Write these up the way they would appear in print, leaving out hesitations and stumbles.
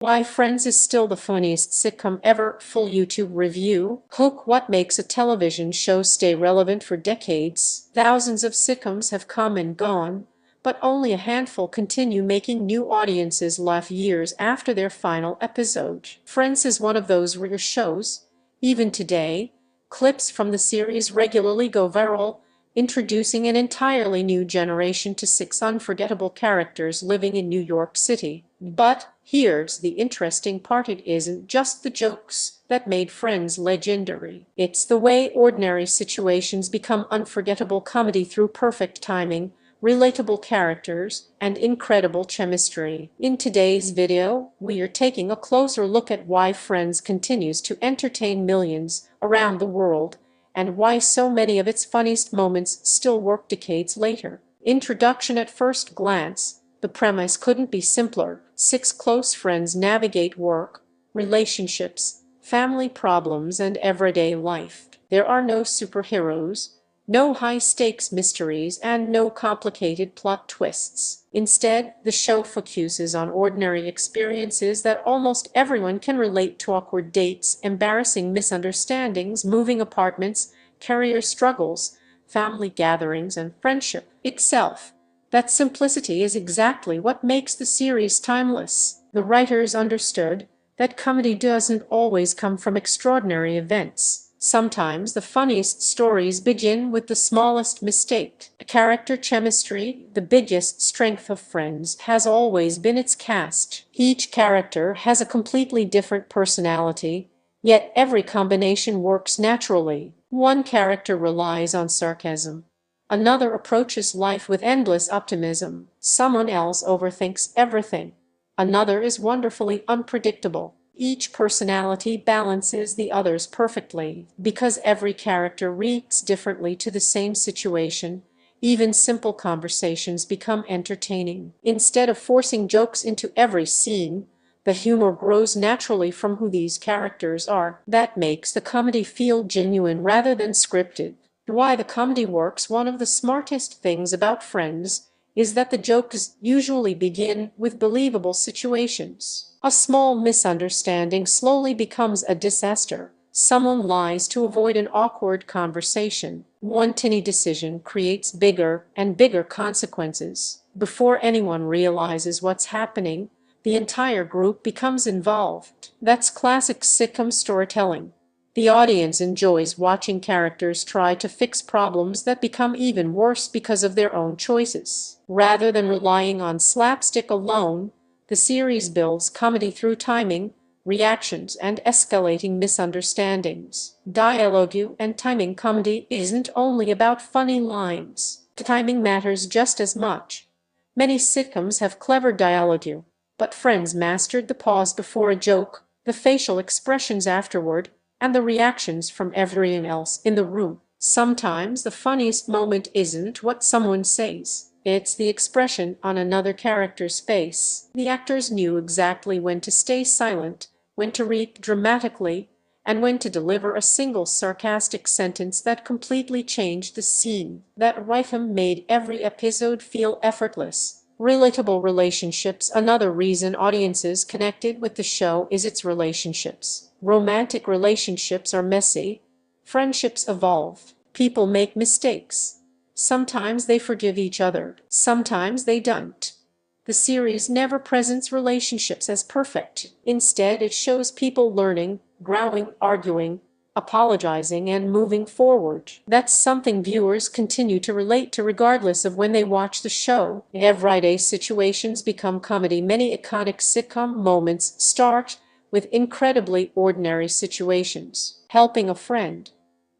Why Friends is still the funniest sitcom ever. Full YouTube review. Hook. What makes a television show stay relevant for decades? Thousands of sitcoms have come and gone, but only a handful continue making new audiences laugh years after their final episode. Friends is one of those rare shows. Even today, clips from the series regularly go viral, introducing an entirely new generation to six unforgettable characters living in New York City. But here's the interesting part: it isn't just the jokes that made Friends legendary. It's the way ordinary situations become unforgettable comedy through perfect timing, relatable characters, and incredible chemistry. In today's video, we are taking a closer look at why Friends continues to entertain millions around the world, and why so many of its funniest moments still work decades later. Introduction. At first glance, the premise couldn't be simpler. Six close friends navigate work, relationships, family problems, and everyday life. There are no superheroes, no high-stakes mysteries, and no complicated plot twists. Instead, the show focuses on ordinary experiences that almost everyone can relate to: awkward dates, embarrassing misunderstandings, moving apartments, career struggles, family gatherings, and friendship itself. That simplicity is exactly what makes the series timeless. The writers understood that comedy doesn't always come from extraordinary events. Sometimes the funniest stories begin with the smallest mistake. Character chemistry. The biggest strength of Friends has always been its cast. Each character has a completely different personality, yet every combination works naturally. One character relies on sarcasm. Another approaches life with endless optimism. Someone else overthinks everything. Another is wonderfully unpredictable. Each personality balances the others perfectly. Because every character reacts differently to the same situation, even simple conversations become entertaining. Instead of forcing jokes into every scene, the humor grows naturally from who these characters are. That makes the comedy feel genuine rather than scripted. Why the comedy works. One of the smartest things about Friends is that the jokes usually begin with believable situations. A small misunderstanding slowly becomes a disaster. Someone lies to avoid an awkward conversation. One tiny decision creates bigger and bigger consequences. Before anyone realizes what's happening, the entire group becomes involved. That's classic sitcom storytelling. The audience enjoys watching characters try to fix problems that become even worse because of their own choices. Rather than relying on slapstick alone, the series builds comedy through timing, reactions, and escalating misunderstandings. Dialogue and timing. Comedy isn't only about funny lines. Timing matters just as much. Many sitcoms have clever dialogue, but Friends mastered the pause before a joke, the facial expressions afterward, and the reactions from everyone else in the room. Sometimes the funniest moment isn't what someone says, it's the expression on another character's face. The actors knew exactly when to stay silent, when to react dramatically, and when to deliver a single sarcastic sentence that completely changed the scene. That rhythm made every episode feel effortless. Relatable relationships. Another reason audiences connected with the show is its relationships. Romantic relationships are messy. Friendships evolve. People make mistakes. Sometimes they forgive each other. Sometimes they don't. The series never presents relationships as perfect. Instead, it shows people learning, growing, arguing, apologizing, and moving forward. That's something viewers continue to relate to regardless of when they watch the show. Everyday situations become comedy. Many iconic sitcom moments start with incredibly ordinary situations: helping a friend,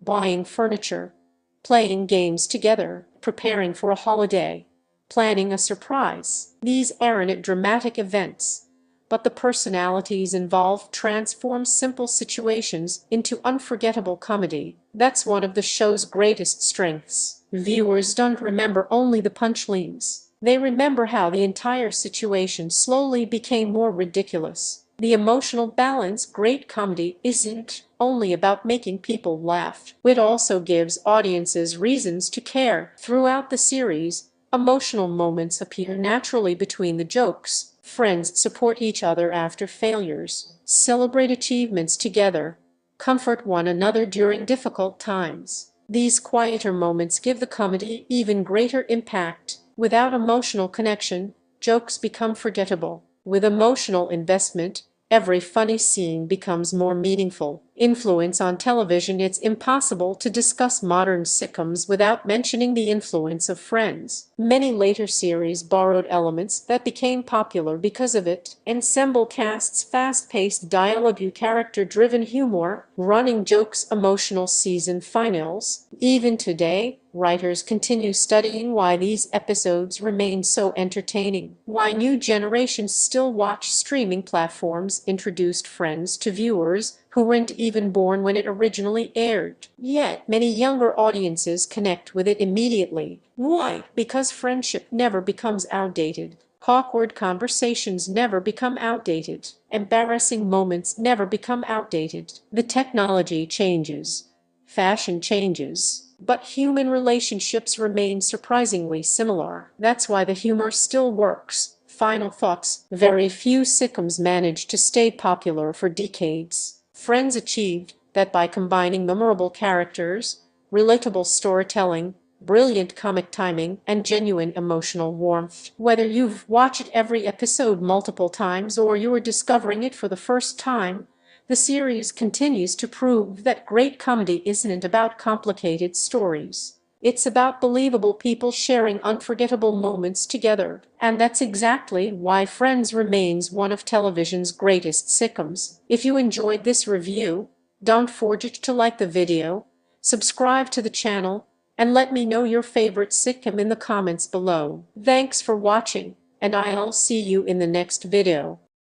buying furniture, playing games together, preparing for a holiday, planning a surprise. These aren't dramatic events, but the personalities involved transform simple situations into unforgettable comedy. That's one of the show's greatest strengths. Viewers don't remember only the punchlines. They remember how the entire situation slowly became more ridiculous. The emotional balance. Great comedy isn't only about making people laugh. It also gives audiences reasons to care. Throughout the series, emotional moments appear naturally between the jokes. Friends support each other after failures, celebrate achievements together, comfort one another during difficult times. These quieter moments give the comedy even greater impact. Without emotional connection, jokes become forgettable. With emotional investment, every funny scene becomes more meaningful. Influence on television. It's impossible to discuss modern sitcoms without mentioning the influence of Friends. Many later series borrowed elements that became popular because of it. Ensemble casts, fast-paced dialogue, character-driven humor, running jokes, emotional season finales. Even today, writers continue studying why these episodes remain so entertaining, why new generations still watch. Streaming platforms introduced Friends to viewers who weren't even born when it originally aired. Yet, many younger audiences connect with it immediately. Why? Because friendship never becomes outdated. Awkward conversations never become outdated. Embarrassing moments never become outdated. The technology changes. Fashion changes, but human relationships remain surprisingly similar. That's why the humor still works. Final thoughts. Very few sitcoms manage to stay popular for decades. Friends achieved that by combining memorable characters, relatable storytelling, brilliant comic timing, and genuine emotional warmth. Whether you've watched every episode multiple times or you are discovering it for the first time, the series continues to prove that great comedy isn't about complicated stories. It's about believable people sharing unforgettable moments together. And that's exactly why Friends remains one of television's greatest sitcoms. If you enjoyed this review, don't forget to like the video, subscribe to the channel, and let me know your favorite sitcom in the comments below. Thanks for watching, and I'll see you in the next video.